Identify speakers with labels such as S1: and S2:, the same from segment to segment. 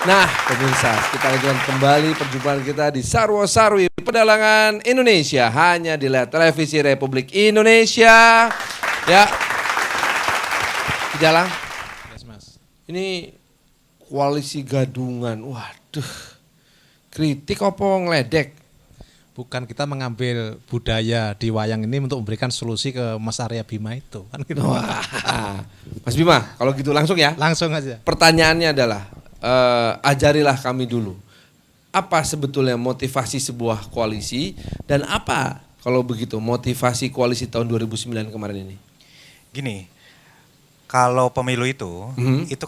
S1: Nah, pemirsa, kita lanjutkan kembali perjumpaan kita di Sarwo Sarwi Pedalangan Indonesia hanya di layar televisi Republik Indonesia. Ya, Jalang.
S2: Yes, Mas.
S1: Ini koalisi gadungan. Waduh, kritik apa ngeledek?
S2: Bukan, kita mengambil budaya di wayang ini untuk memberikan solusi ke Mas Arya Bima itu kan gitu.
S1: Wah, Mas Bima, kalau gitu langsung ya.
S2: Langsung aja.
S1: Pertanyaannya adalah, ajarilah kami dulu, apa sebetulnya motivasi sebuah koalisi dan apa kalau begitu motivasi koalisi tahun 2009 kemarin ini?
S3: Gini, kalau pemilu itu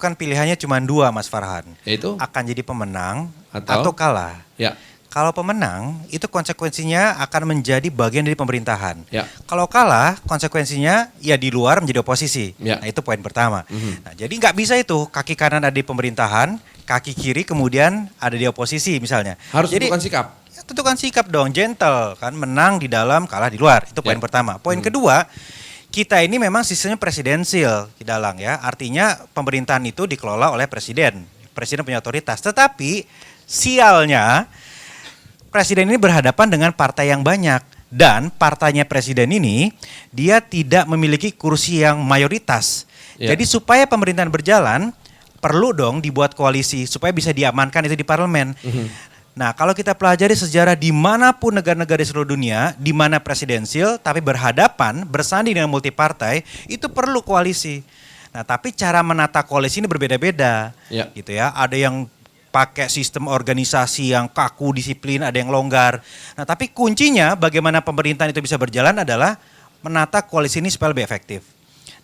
S3: kan pilihannya cuma dua, Mas Farhan.
S1: Yaitu?
S3: Akan jadi pemenang
S1: Atau
S3: kalah.
S1: Ya.
S3: Kalau pemenang, itu konsekuensinya akan menjadi bagian dari pemerintahan.
S1: Ya.
S3: Kalau kalah, konsekuensinya ya di luar menjadi oposisi.
S1: Ya.
S3: Nah, itu poin pertama. Nah, jadi nggak bisa itu kaki kanan ada di pemerintahan, kaki kiri kemudian ada di oposisi misalnya.
S1: Harus
S3: jadi,
S1: tentukan sikap.
S3: Ya, tentukan sikap dong, gentle kan, menang di dalam, kalah di luar. Itu poin
S1: Ya.
S3: pertama. Poin kedua, kita ini memang sistemnya presidensial, Dalang ya. Artinya pemerintahan itu dikelola oleh presiden. Presiden punya otoritas. Tetapi sialnya presiden ini berhadapan dengan partai yang banyak. Dan partainya presiden ini dia tidak memiliki kursi yang mayoritas.
S1: Ya.
S3: Jadi supaya pemerintahan berjalan perlu dong dibuat koalisi supaya bisa diamankan itu di parlemen. Nah, kalau kita pelajari sejarah dimanapun negara-negara di seluruh dunia, di mana presidensial tapi berhadapan, bersanding dengan multipartai, itu perlu koalisi. Nah, tapi cara menata koalisi ini berbeda-beda,
S1: Ya.
S3: gitu ya. Ada yang pakai sistem organisasi yang kaku, disiplin, ada yang longgar. Nah, tapi kuncinya bagaimana pemerintahan itu bisa berjalan adalah menata koalisi ini supaya lebih efektif.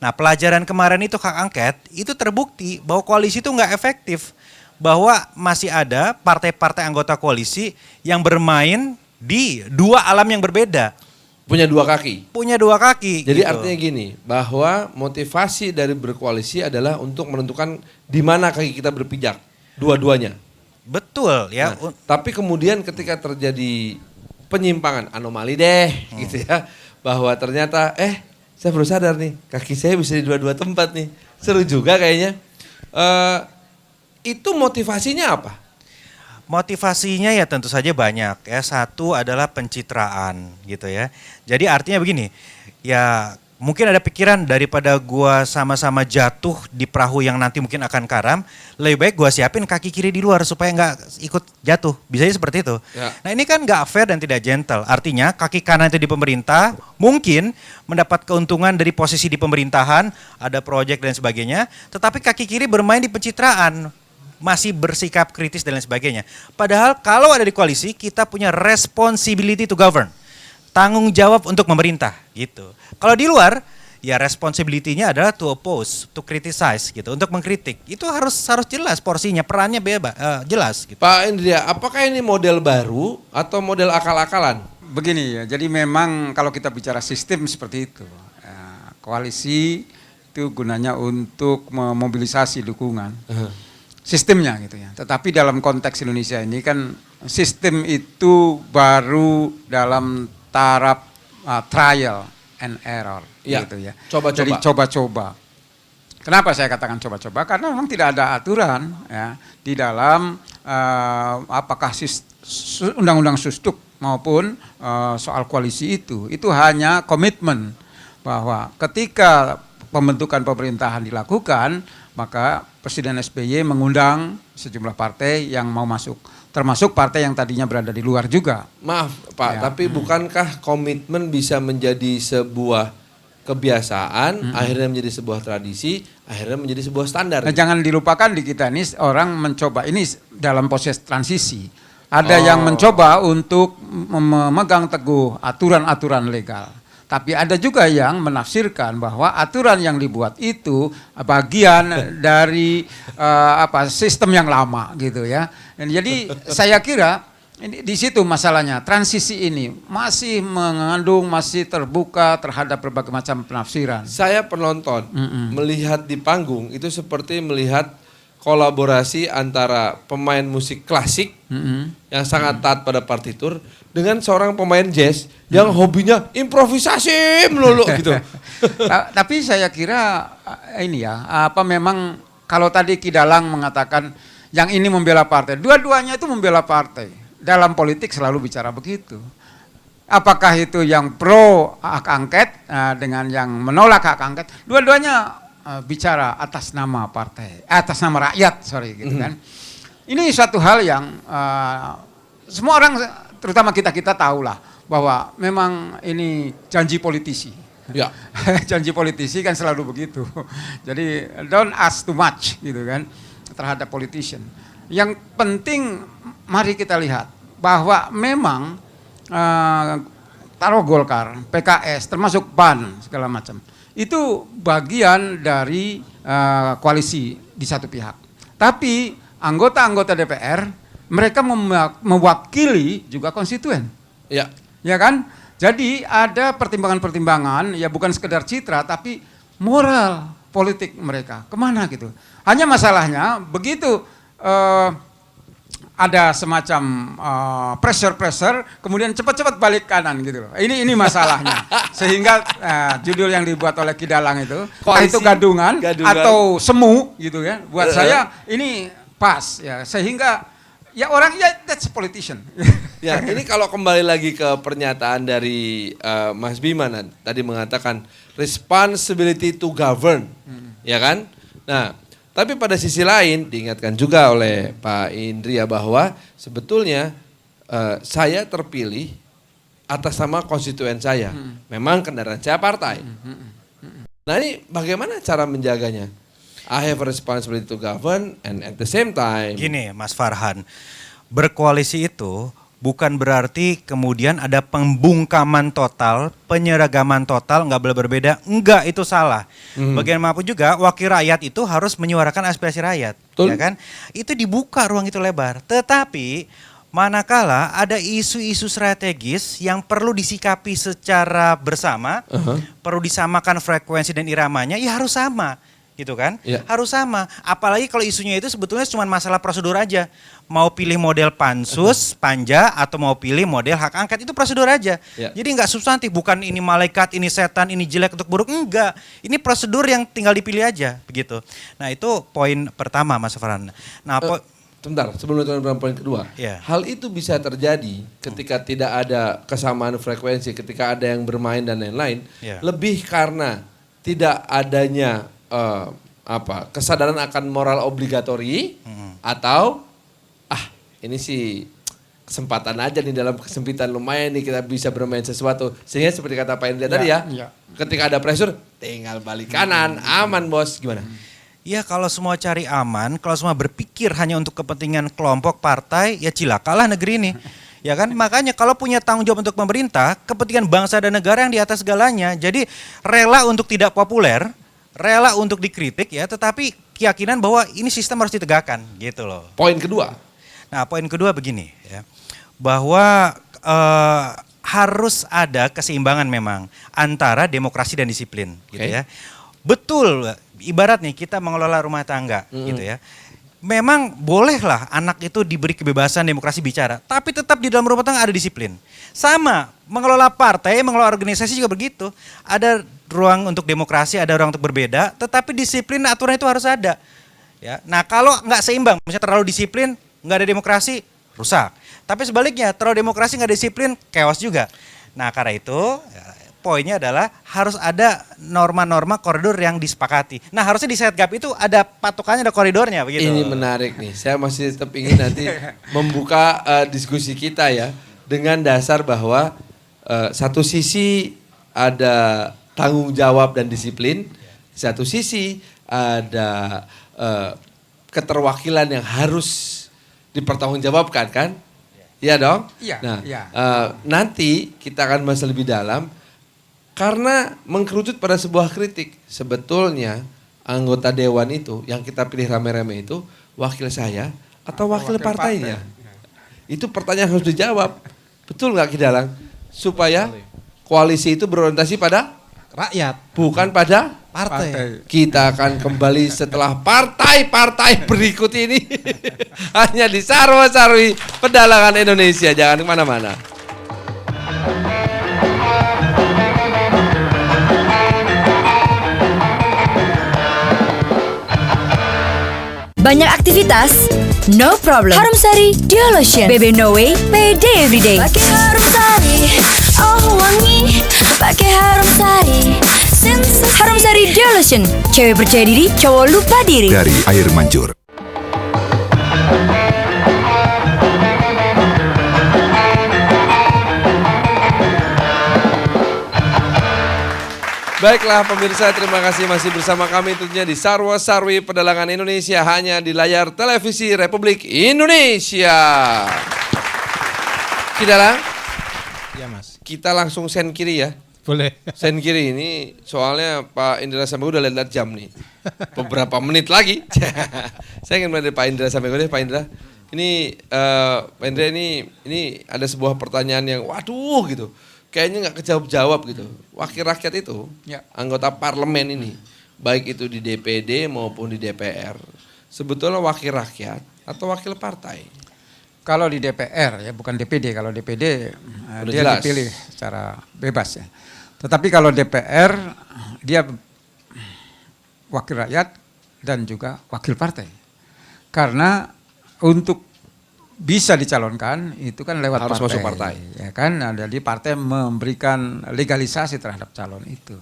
S3: Nah, pelajaran kemarin itu hak angket, itu terbukti bahwa koalisi itu nggak efektif. Bahwa masih ada partai-partai anggota koalisi yang bermain di dua alam yang berbeda.
S1: Punya dua kaki.
S3: Punya dua kaki.
S1: Jadi
S3: gitu.
S1: artinya gini, bahwa motivasi dari berkoalisi adalah untuk menentukan di mana kaki kita berpijak, dua-duanya.
S3: Betul ya.
S1: Nah, tapi kemudian ketika terjadi penyimpangan, anomali deh gitu ya, bahwa ternyata saya baru sadar nih, kaki saya bisa di dua-dua tempat nih. Seru juga kayaknya. Itu motivasinya apa?
S3: Motivasinya ya tentu saja banyak ya. Satu adalah pencitraan gitu ya. Jadi artinya begini, ya mungkin ada pikiran daripada gua sama-sama jatuh di perahu yang nanti mungkin akan karam, lebih baik gua siapin kaki kiri di luar supaya nggak ikut jatuh. Bisanya seperti itu.
S1: Ya.
S3: Nah, ini kan nggak fair dan tidak gentle. Artinya kaki kanan itu di pemerintah mungkin mendapat keuntungan dari posisi di pemerintahan, ada proyek dan sebagainya, tetapi kaki kiri bermain di pencitraan, masih bersikap kritis dan lain sebagainya. Padahal kalau ada di koalisi, kita punya responsibility to govern. Tanggung jawab untuk memerintah gitu. Kalau di luar, ya responsibility-nya adalah to oppose, to criticize gitu, untuk mengkritik. Itu harus jelas porsinya, perannya bebas, jelas gitu.
S1: Pak Indria, apakah ini model baru atau model akal-akalan?
S4: Begini ya, jadi memang kalau kita bicara sistem seperti itu, koalisi itu gunanya untuk memobilisasi dukungan. Sistemnya gitu ya. Tetapi dalam konteks Indonesia ini kan sistem itu baru dalam taraf trial and error
S1: Ya,
S4: gitu ya.
S1: coba-coba.
S4: Jadi coba-coba. Kenapa saya katakan coba-coba? Karena memang tidak ada aturan ya di dalam apakah undang-undang susduk maupun soal koalisi itu hanya komitmen bahwa ketika pembentukan pemerintahan dilakukan, maka Presiden SBY mengundang sejumlah partai yang mau masuk, termasuk partai yang tadinya berada di luar juga.
S1: Maaf Pak,
S4: Ya.
S1: tapi bukankah komitmen bisa menjadi sebuah kebiasaan, akhirnya menjadi sebuah tradisi, akhirnya menjadi sebuah standar?
S4: Nah, jangan dilupakan di kita ini orang mencoba, ini dalam proses transisi. Ada yang mencoba untuk memegang teguh aturan-aturan legal. Tapi ada juga yang menafsirkan bahwa aturan yang dibuat itu bagian dari sistem yang lama gitu ya. Dan jadi saya kira di situ masalahnya. Transisi ini masih mengandung, masih terbuka terhadap berbagai macam penafsiran.
S1: Saya penonton melihat di panggung itu seperti melihat kolaborasi antara pemain musik klasik yang sangat taat pada partitur dengan seorang pemain jazz yang hobinya improvisasi melulu gitu.
S4: Tapi saya kira ini ya, memang kalau tadi Ki Dalang mengatakan yang ini membela partai. Dua-duanya itu membela partai. Dalam politik selalu bicara begitu. Apakah itu yang pro hak angket dengan yang menolak hak angket? Dua-duanya bicara atas nama partai, atas nama rakyat, gitu kan. Ini suatu hal yang semua orang, terutama kita tahulah bahwa memang ini janji politisi.
S1: Ya.
S4: Janji politisi kan selalu begitu. Jadi don't ask too much gitu kan terhadap politician. Yang penting mari kita lihat bahwa memang taruh Golkar, PKS, termasuk PAN segala macam. Itu bagian dari koalisi di satu pihak. Tapi anggota-anggota DPR mereka mewakili juga konstituen.
S1: Ya.
S4: Ya kan? Jadi ada pertimbangan-pertimbangan, ya bukan sekedar citra, tapi moral politik mereka. Kemana gitu. Hanya masalahnya, begitu ada semacam pressure, kemudian cepat-cepat balik kanan gitu loh. Ini masalahnya. Sehingga judul yang dibuat oleh Kidalang itu,
S1: Koalisi,
S4: itu gadungan atau semu gitu ya. Buat saya ini pas ya. Sehingga ya orang ya that's politician.
S1: Ya, ini kalau kembali lagi ke pernyataan dari Mas Bima tadi mengatakan responsibility to govern, ya kan? Nah, tapi pada sisi lain diingatkan juga oleh Pak Indria bahwa sebetulnya saya terpilih atas nama konstituen saya. Memang kendaraan saya partai. Nah, ini bagaimana cara menjaganya? I have a responsibility to govern and at the same time.
S3: Gini Mas Farhan, berkoalisi itu bukan berarti kemudian ada pembungkaman total, penyeragaman total, nggak boleh berbeda. Enggak, itu salah. Bagaimanapun juga wakil rakyat itu harus menyuarakan aspirasi rakyat.
S1: Betul.
S3: Ya kan? Itu dibuka ruang itu lebar. Tetapi manakala ada isu-isu strategis yang perlu disikapi secara bersama, perlu disamakan frekuensi dan iramanya, ya harus sama. Gitu kan, harus sama. Apalagi kalau isunya itu sebetulnya cuma masalah prosedur aja. Mau pilih model pansus, panja, atau mau pilih model hak angket, itu prosedur aja. Jadi nggak substantif, bukan ini malaikat, ini setan, ini jelek untuk buruk, enggak. Ini prosedur yang tinggal dipilih aja, begitu. Nah itu poin pertama Mas Farhan. Nah
S1: Sebentar, sebelum itu poin kedua. Hal itu bisa terjadi ketika tidak ada kesamaan frekuensi, ketika ada yang bermain dan lain-lain. Lebih karena tidak adanya kesadaran akan moral obligatori atau ini sih kesempatan aja nih dalam kesempitan lumayan nih kita bisa bermain sesuatu sehingga seperti kata Pak Indra tadi ketika ada pressure tinggal balik kanan aman bos gimana?
S3: Ya kalau semua cari aman, kalau semua berpikir hanya untuk kepentingan kelompok partai ya cilakalah negeri ini. Ya kan, makanya kalau punya tanggung jawab untuk pemerintah, kepentingan bangsa dan negara yang di atas segalanya. Jadi rela untuk tidak populer, rela untuk dikritik ya, tetapi keyakinan bahwa ini sistem harus ditegakkan gitu loh.
S1: Poin kedua.
S3: Nah, poin kedua begini ya, bahwa harus ada keseimbangan memang antara demokrasi dan disiplin gitu ya. Betul, ibarat nih kita mengelola rumah tangga gitu ya. Memang bolehlah anak itu diberi kebebasan demokrasi bicara, tapi tetap di dalam rumah tangga ada disiplin. Sama, mengelola partai, mengelola organisasi juga begitu. Ada ruang untuk demokrasi, ada ruang untuk berbeda, tetapi disiplin aturan itu harus ada. Ya, nah kalau nggak seimbang, misalnya terlalu disiplin, nggak ada demokrasi, rusak. Tapi sebaliknya, terlalu demokrasi nggak disiplin, chaos juga. Nah karena itu, poinnya adalah harus ada norma-norma koridor yang disepakati. Nah harusnya di Setgap itu ada patokannya, ada koridornya begitu.
S1: Ini menarik nih, saya masih tetap ingin nanti membuka diskusi kita ya. Dengan dasar bahwa satu sisi ada tanggung jawab dan disiplin, satu sisi ada keterwakilan yang harus dipertanggungjawabkan kan? Iya dong?
S4: Iya.
S1: Nah, nanti kita akan bahas lebih dalam karena mengkerucut pada sebuah kritik. Sebetulnya anggota dewan itu yang kita pilih rame-rame itu wakil saya atau wakil partainya? Itu pertanyaan harus dijawab. Betul nggak Kidalang? Supaya koalisi itu berorientasi pada
S2: rakyat,
S1: bukan pada
S2: partai.
S1: Kita akan kembali setelah partai-partai berikut ini. Hanya di Sarwa-Sarwi Pedalangan Indonesia. Jangan kemana-mana.
S5: Banyak aktivitas? No problem. Harum Sari Duo Lotion. Bebe No Way, PD Everyday. Pakai Harum Sari, oh wangi. Pakai Harum Sari. Harum Sari Duo Lotion. Cewek percaya diri, cowok lupa diri.
S6: Dari air mancur.
S1: Baiklah pemirsa, terima kasih masih bersama kami tentunya di Sarwa Sarwi Pedalangan Indonesia hanya di layar televisi Republik Indonesia.
S2: Iya Mas.
S1: Kita langsung sen kiri ya.
S2: Boleh.
S1: Sen kiri ini soalnya Pak Indra Samego udah lihat jam nih. Beberapa menit lagi. Saya ingin melihat Pak Indra Samego deh, Pak Indra. Ini Pak Indra ini ada sebuah pertanyaan yang waduh gitu. Kayaknya nggak kejawab-jawab gitu. Wakil rakyat itu,
S4: Ya.
S1: anggota parlemen ini, baik itu di DPD maupun di DPR, sebetulnya wakil rakyat atau wakil partai?
S4: Kalau di DPR ya, bukan DPD. Kalau DPD
S1: Udah
S4: dia
S1: jelas.
S4: dipilih secara bebas ya. Tetapi kalau DPR dia wakil rakyat dan juga wakil partai. Karena untuk bisa dicalonkan itu kan lewat
S1: Harus
S4: partai.
S1: masuk partai.
S4: Ya kan, nah, jadi partai memberikan legalisasi terhadap calon itu.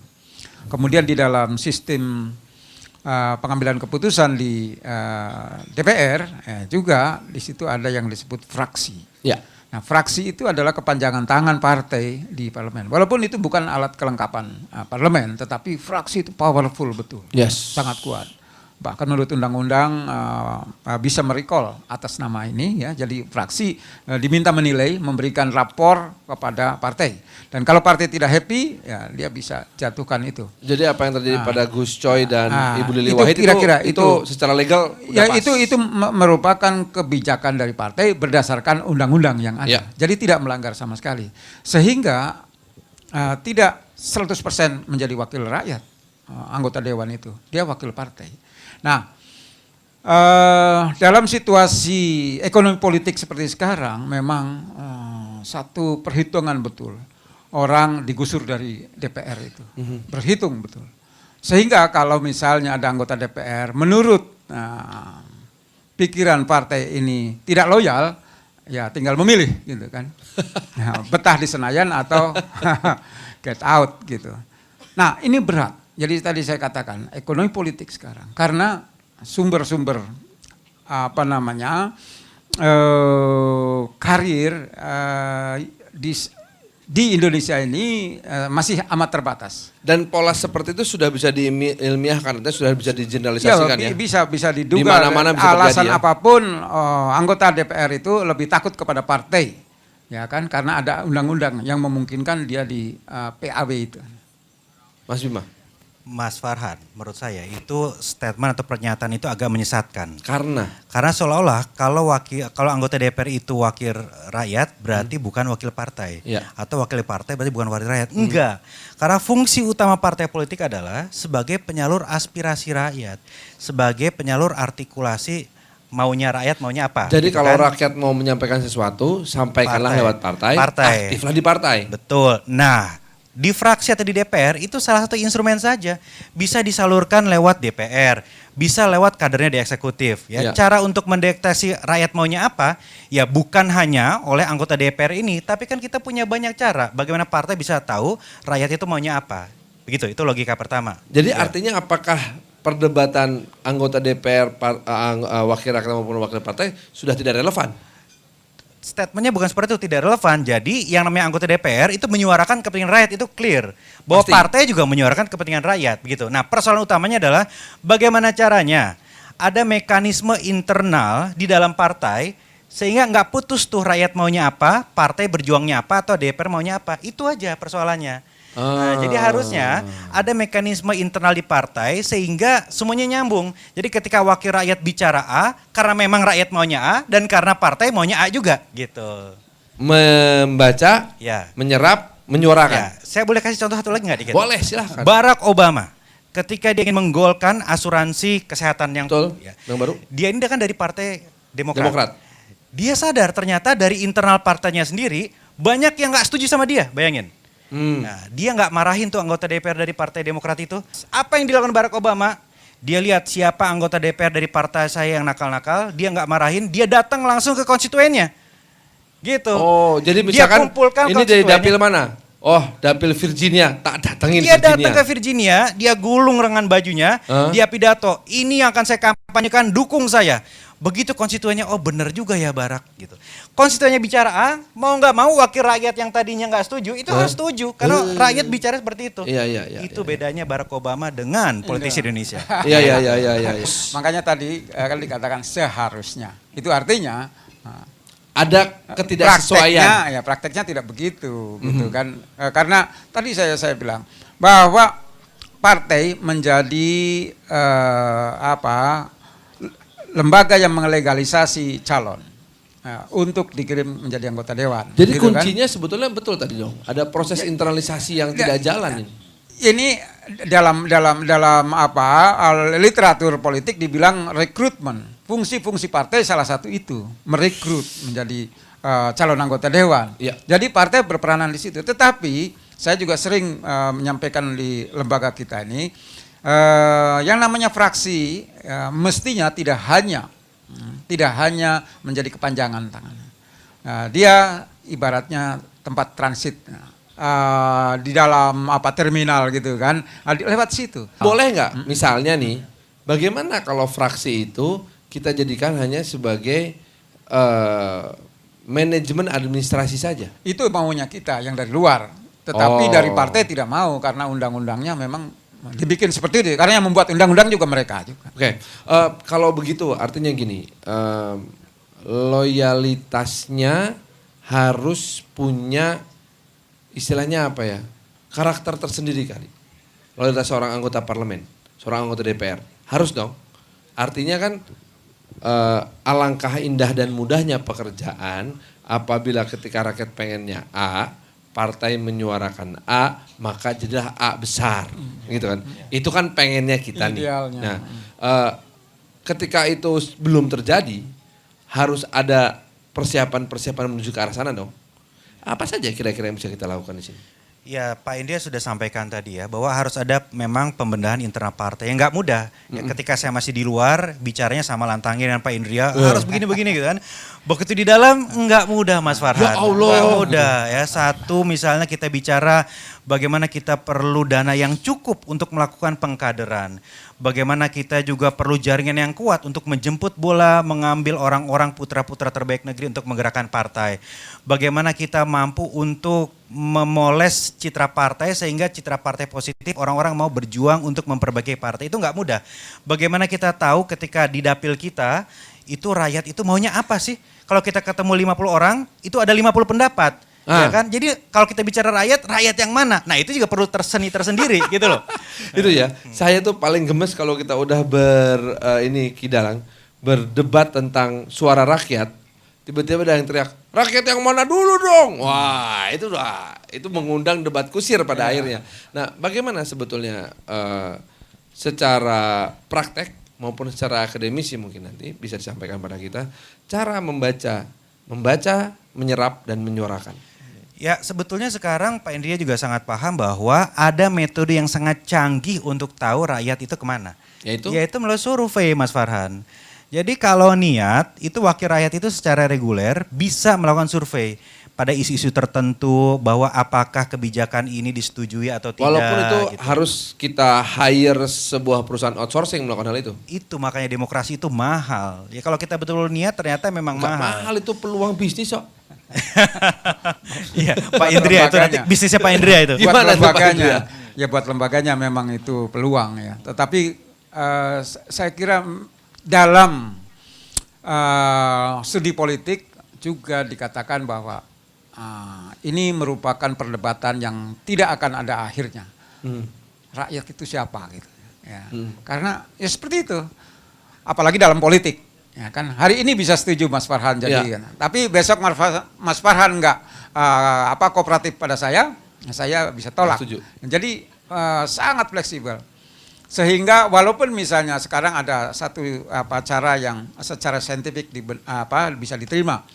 S4: Kemudian di dalam sistem pengambilan keputusan di DPR juga di situ ada yang disebut fraksi.
S1: Ya.
S4: Nah, fraksi itu adalah kepanjangan tangan partai di parlemen. Walaupun itu bukan alat kelengkapan parlemen, tetapi fraksi itu powerful betul.
S1: Yes.
S4: Sangat kuat. Bahkan menurut undang-undang bisa merecall atas nama ini ya. Jadi fraksi diminta menilai, memberikan rapor kepada partai. Dan kalau partai tidak happy, ya dia bisa jatuhkan itu.
S1: Jadi apa yang terjadi pada Gus Coy dan Ibu Lili
S4: itu
S1: Wahid
S4: kira-kira
S1: itu secara legal
S4: ya
S1: udah pas.
S4: itu merupakan kebijakan dari partai berdasarkan undang-undang yang ada.
S1: Ya.
S4: Jadi tidak melanggar sama sekali. Sehingga tidak 100% menjadi wakil rakyat anggota dewan itu. Dia wakil partai. Nah, dalam situasi ekonomi politik seperti sekarang memang satu perhitungan betul. Orang digusur dari DPR itu. Berhitung betul. Sehingga kalau misalnya ada anggota DPR menurut pikiran partai ini tidak loyal, ya tinggal memilih gitu kan. Nah, betah di Senayan atau get out gitu. Nah, ini berat. Jadi tadi saya katakan ekonomi politik sekarang karena sumber-sumber karir di Indonesia ini masih amat terbatas.
S1: Dan pola seperti itu sudah bisa diilmiahkan, itu sudah bisa digeneralisasikan ya.
S4: Bisa diduga.
S1: Di mana-mana bisa
S4: alasan
S1: terjadi ya.
S4: apapun anggota DPR itu lebih takut kepada partai, ya kan? Karena ada undang-undang yang memungkinkan dia di PAW itu.
S1: Mas Bima.
S3: Mas Farhan, menurut saya itu statement atau pernyataan itu agak menyesatkan.
S1: Karena
S3: Seolah-olah kalau anggota DPR itu wakil rakyat berarti bukan wakil partai.
S1: Iya.
S3: Atau wakil partai berarti bukan wakil rakyat. Enggak. Karena fungsi utama partai politik adalah sebagai penyalur aspirasi rakyat. Sebagai penyalur artikulasi maunya rakyat, maunya apa.
S1: jadi
S3: gitu
S1: kalau
S3: kan?
S1: rakyat mau menyampaikan sesuatu, sampaikanlah
S3: Partai.
S1: lewat partai. Aktiflah di partai.
S3: Betul. Nah, di fraksi atau di DPR itu salah satu instrumen saja. Bisa disalurkan lewat DPR, bisa lewat kadernya di eksekutif. Ya.
S1: Ya.
S3: Cara untuk mendeteksi rakyat maunya apa, ya bukan hanya oleh anggota DPR ini, tapi kan kita punya banyak cara. Bagaimana partai bisa tahu rakyat itu maunya apa. Begitu, itu logika pertama.
S1: Jadi
S3: Ya.
S1: artinya apakah perdebatan anggota DPR, wakil rakyat maupun wakil partai sudah tidak relevan?
S3: Statementnya bukan seperti itu, tidak relevan. Jadi yang namanya anggota DPR itu menyuarakan kepentingan rakyat, itu clear. Bahwa
S1: Pasti.
S3: partai juga menyuarakan kepentingan rakyat, begitu. Nah, persoalan utamanya adalah bagaimana caranya ada mekanisme internal di dalam partai sehingga nggak putus tuh rakyat maunya apa, partai berjuangnya apa, atau DPR maunya apa. Itu aja persoalannya. Nah, jadi harusnya ada mekanisme internal di partai sehingga semuanya nyambung. Jadi ketika wakil rakyat bicara A, karena memang rakyat maunya A dan karena partai maunya A juga, gitu.
S1: Membaca,
S3: Ya.
S1: menyerap, menyuarakan.
S3: Ya, saya boleh kasih contoh satu lagi nggak dikit?
S1: Boleh, silahkan.
S3: Barack Obama, ketika dia ingin menggolkan asuransi kesehatan yang
S1: Betul,
S3: ya,
S1: yang baru.
S3: dia ini kan dari Partai Demokrat.
S1: Demokrat.
S3: Dia sadar ternyata dari internal partainya sendiri banyak yang nggak setuju sama dia, bayangin. Nah, dia nggak marahin tuh anggota DPR dari Partai Demokrat itu. Apa yang dilakukan Barack Obama? Dia lihat siapa anggota DPR dari partai saya yang nakal-nakal, dia nggak marahin, dia datang langsung ke konstituennya. Gitu.
S1: Oh, jadi
S3: Dia
S1: misalkan
S3: kumpulkan
S1: ini dari
S3: konstituennya.
S1: dapil mana? Oh, dapil Virginia, tak datengin
S3: Dia
S1: Virginia.
S3: datang ke Virginia, dia gulung lengan bajunya,
S1: Hah?
S3: dia pidato, ini yang akan saya kampanyekan, dukung saya. Begitu konstituennya, oh bener juga ya Barak gitu. Konstituennya bicara A, mau nggak mau wakil rakyat yang tadinya nggak setuju, itu harus setuju. Karena rakyat bicara seperti itu.
S1: Iya.
S3: Itu bedanya Barack Obama dengan politisi Indonesia.
S1: Iya.
S4: Makanya tadi kan dikatakan seharusnya. Itu artinya
S1: Ada ketidaksesuaian.
S4: prakteknya tidak begitu gitu kan. Karena tadi saya bilang bahwa partai menjadi lembaga yang melegalisasi calon untuk dikirim menjadi anggota dewan.
S1: Jadi
S4: gitu kan.
S1: kuncinya sebetulnya betul tadi dong. Ada proses internalisasi yang tidak jalan ini.
S4: Ini dalam literatur politik dibilang rekrutmen. Fungsi-fungsi partai salah satu itu merekrut menjadi calon anggota dewan.
S1: Iya.
S4: Jadi partai berperanan di situ. Tetapi saya juga sering menyampaikan di lembaga kita ini yang namanya fraksi mestinya tidak hanya menjadi kepanjangan tangan. Dia ibaratnya tempat transit di dalam terminal gitu kan, lewat situ.
S1: Boleh nggak misalnya nih, bagaimana kalau fraksi itu kita jadikan hanya sebagai manajemen administrasi saja?
S4: Itu maunya kita yang dari luar. Tetapi
S1: Oh.
S4: dari partai tidak mau karena undang-undangnya memang dibikin seperti itu. Karena yang membuat undang-undang juga mereka juga.
S1: Oke, kalau begitu artinya gini, loyalitasnya harus punya istilahnya apa ya, karakter tersendiri kali. Loyalitas seorang anggota parlemen, seorang anggota DPR, harus dong. Artinya kan alangkah indah dan mudahnya pekerjaan apabila ketika rakyat pengennya A, partai menyuarakan A, maka jadilah A besar, gitu kan. Itu kan pengennya kita nih.
S4: Idealnya.
S1: Nah, ketika itu belum terjadi, harus ada persiapan menuju ke arah sana dong. Apa saja kira-kira yang bisa kita lakukan di sini?
S3: Ya Pak Indria sudah sampaikan tadi ya bahwa harus ada memang pembenahan internal partai yang nggak mudah. Ya, ketika saya masih di luar bicaranya sama lantangnya dengan Pak Indria harus begini-begini gitu kan. Begitu di dalam nggak mudah Mas Farhan.
S1: Ya Allah.
S3: Nggak mudah ya. Satu misalnya kita bicara bagaimana kita perlu dana yang cukup untuk melakukan pengkaderan. Bagaimana kita juga perlu jaringan yang kuat untuk menjemput bola, mengambil orang-orang putra-putra terbaik negeri untuk menggerakkan partai. Bagaimana kita mampu untuk memoles citra partai sehingga citra partai positif, orang-orang mau berjuang untuk memperbaiki partai. Itu nggak mudah. Bagaimana kita tahu ketika di dapil kita, itu rakyat itu maunya apa sih? Kalau kita ketemu 50 orang, itu ada 50 pendapat. Ya kan? Jadi kalau kita bicara rakyat yang mana? Nah itu juga perlu tersendiri gitu loh.
S1: Itu ya, saya tuh paling gemes kalau kita udah Kidalang, berdebat tentang suara rakyat, tiba-tiba ada yang teriak, rakyat yang mana dulu dong? Wah itu mengundang debat kusir pada akhirnya. Nah bagaimana sebetulnya secara praktek maupun secara akademisi mungkin nanti bisa disampaikan pada kita, cara membaca, menyerap dan menyuarakan.
S3: Ya sebetulnya sekarang Pak Indria juga sangat paham bahwa ada metode yang sangat canggih untuk tahu rakyat itu kemana. Yaitu melalui survei Mas Farhan. Jadi kalau niat itu wakil rakyat itu secara reguler bisa melakukan survei pada isu-isu tertentu bahwa apakah kebijakan ini disetujui atau tidak.
S1: Walaupun itu
S3: gitu.
S1: harus kita hire sebuah perusahaan outsourcing melakukan hal itu.
S3: Itu makanya demokrasi itu mahal. Ya kalau kita betul niat ternyata memang
S1: Nggak
S3: mahal.
S1: mahal itu peluang bisnis kok.
S3: Iya, Pak Indria itu nanti
S4: lembaganya.
S3: bisnisnya Pak Indria itu.
S1: Gimana tuh, Pak Indria?
S4: Buat lembaganya memang itu peluang ya. Tetapi saya kira dalam studi politik juga dikatakan bahwa ini merupakan perdebatan yang tidak akan ada akhirnya. Rakyat itu siapa gitu. Ya. Karena ya seperti itu. Apalagi dalam politik. Ya kan hari ini bisa setuju Mas Farhan jadi kan. Tapi besok Mas Farhan enggak kooperatif pada saya bisa tolak.
S1: Setuju.
S4: Jadi sangat fleksibel. Sehingga walaupun misalnya sekarang ada satu cara yang secara saintifik bisa diterima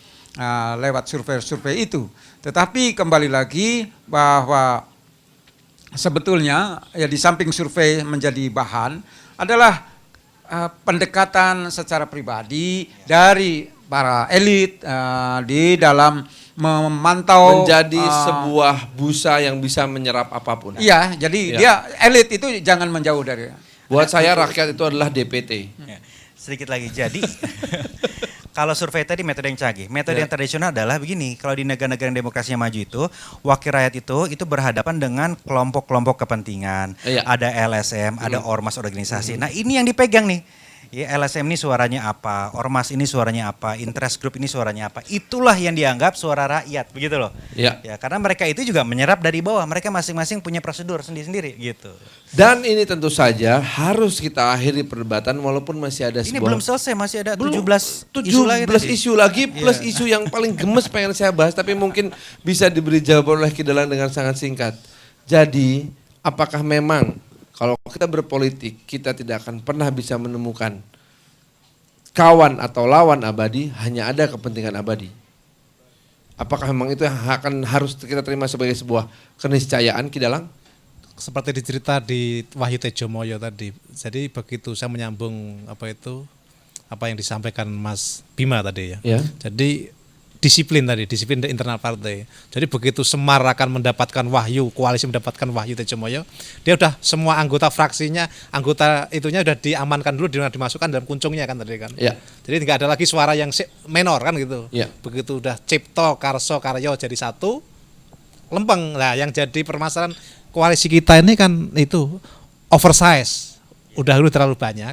S4: lewat survei itu. Tetapi kembali lagi bahwa sebetulnya ya di samping survei menjadi bahan adalah pendekatan secara pribadi dari para elit di dalam memantau
S1: Menjadi sebuah busa yang bisa menyerap apapun.
S4: Iya, jadi
S1: Iya.
S4: dia elit itu jangan menjauh dari.
S1: Buat saya rakyat itu adalah DPT.
S3: Ya, sedikit lagi. Jadi kalau survei tadi metode yang canggih, metode
S1: Ya.
S3: yang tradisional adalah begini. Kalau di negara-negara yang demokrasinya maju itu, wakil rakyat itu berhadapan dengan kelompok-kelompok kepentingan.
S1: Iya.
S3: Ada LSM, ada ormas organisasi. Nah ini yang dipegang nih. Ya, LSM ini suaranya apa, ormas ini suaranya apa, interest group ini suaranya apa. Itulah yang dianggap suara rakyat, begitu loh.
S1: Ya.
S3: Ya, karena mereka itu juga menyerap dari bawah. Mereka masing-masing punya prosedur sendiri-sendiri gitu.
S1: Dan ini tentu saja harus kita akhiri perdebatan walaupun masih ada
S3: Ini
S1: sebuah...
S3: belum selesai, masih ada
S1: Belum.
S3: 17 isu lagi.
S1: 17
S3: tadi.
S1: isu lagi plus isu yang paling gemes pengen saya bahas tapi mungkin bisa diberi jawaban oleh Kidalang dengan sangat singkat. Jadi, apakah memang kalau kita berpolitik kita tidak akan pernah bisa menemukan kawan atau lawan abadi, hanya ada kepentingan abadi? Apakah memang itu yang harus kita terima sebagai sebuah keniscayaan, Kidalang?
S2: Seperti dicerita di Wahyu Tejomoyo tadi. Jadi begitu saya menyambung apa yang disampaikan Mas Bima tadi ya.
S1: Ya.
S2: Jadi disiplin di internal partai. Jadi begitu Semar akan mendapatkan wahyu, koalisi mendapatkan Wahyu Tejomoyo, dia udah semua anggota fraksinya, anggota itunya udah diamankan dulu, dimasukkan dalam kuncungnya kan tadi kan.
S1: Ya.
S2: Jadi nggak ada lagi suara yang menor kan gitu.
S1: Ya.
S2: Begitu udah Cipto, Karso, Karyo jadi satu, lempeng. Nah, yang jadi permasalahan koalisi kita ini kan itu oversize, udah terlalu banyak.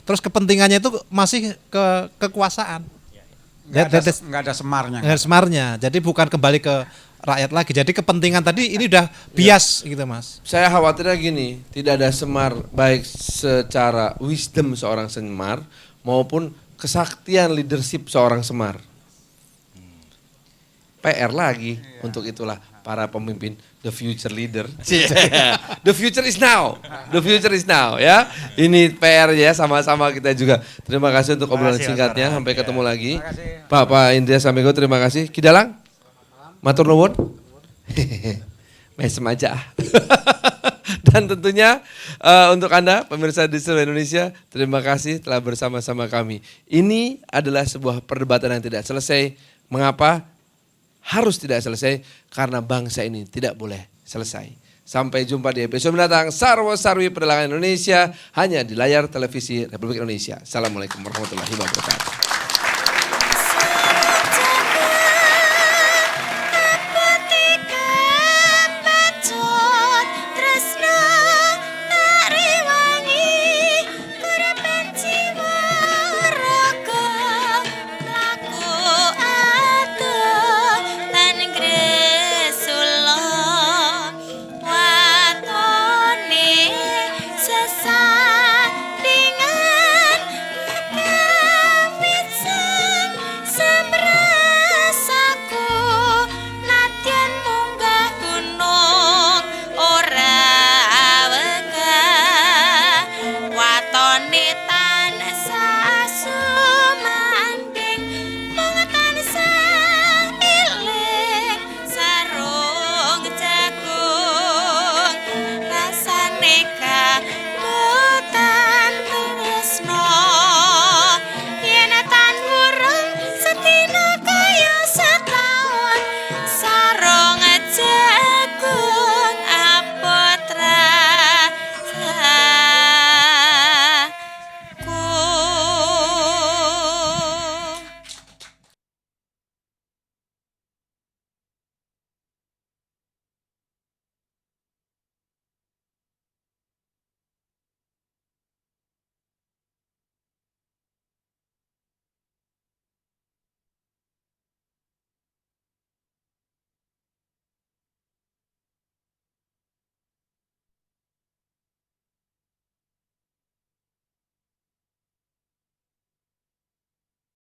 S2: Terus kepentingannya itu masih ke kekuasaan.
S4: Nggak ada semarnya.
S2: Nggak ada semarnya. Jadi bukan kembali ke rakyat lagi. Jadi kepentingan tadi ini udah bias gitu Mas.
S1: Saya khawatirnya gini, tidak ada Semar baik secara wisdom seorang Semar maupun kesaktian leadership seorang Semar. PR lagi untuk itulah para pemimpin the future leader. The future is now. The future is now ya. Ini PR ya sama-sama kita juga. Terima kasih untuk obrolan
S3: kasih,
S1: singkatnya.
S3: Mas
S1: Sampai ketemu lagi.
S4: kasih.
S1: Pak Indria Samigo terima kasih. Kidalang? Matur nuwun. Mesem aja. Dan tentunya untuk Anda pemirsa di seluruh Indonesia, terima kasih telah bersama-sama kami. Ini adalah sebuah perdebatan yang tidak selesai. Mengapa? Harus tidak selesai karena bangsa ini tidak boleh selesai. Sampai jumpa di episode mendatang Sarwo Sarwi Perdagangan Indonesia hanya di layar televisi Republik Indonesia. Assalamualaikum warahmatullahi wabarakatuh.